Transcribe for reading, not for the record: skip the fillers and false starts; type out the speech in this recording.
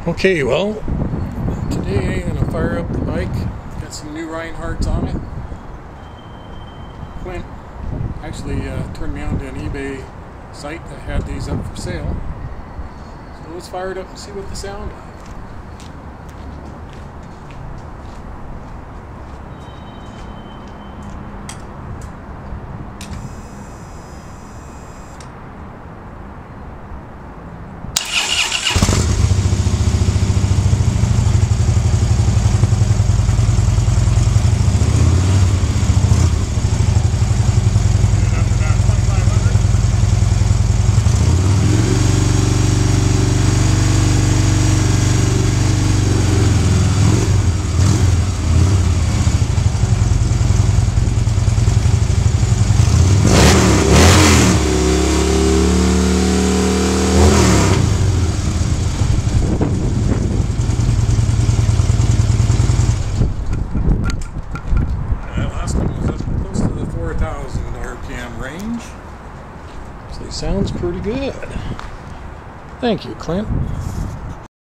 Okay, well, today I'm going to fire up the bike. Got some new Rinehearts on it. Clint actually turned me on to an eBay site that had these up for sale. So let's fire it up and see what the sound like. RPM range, so it sounds pretty good. Thank you, Clint.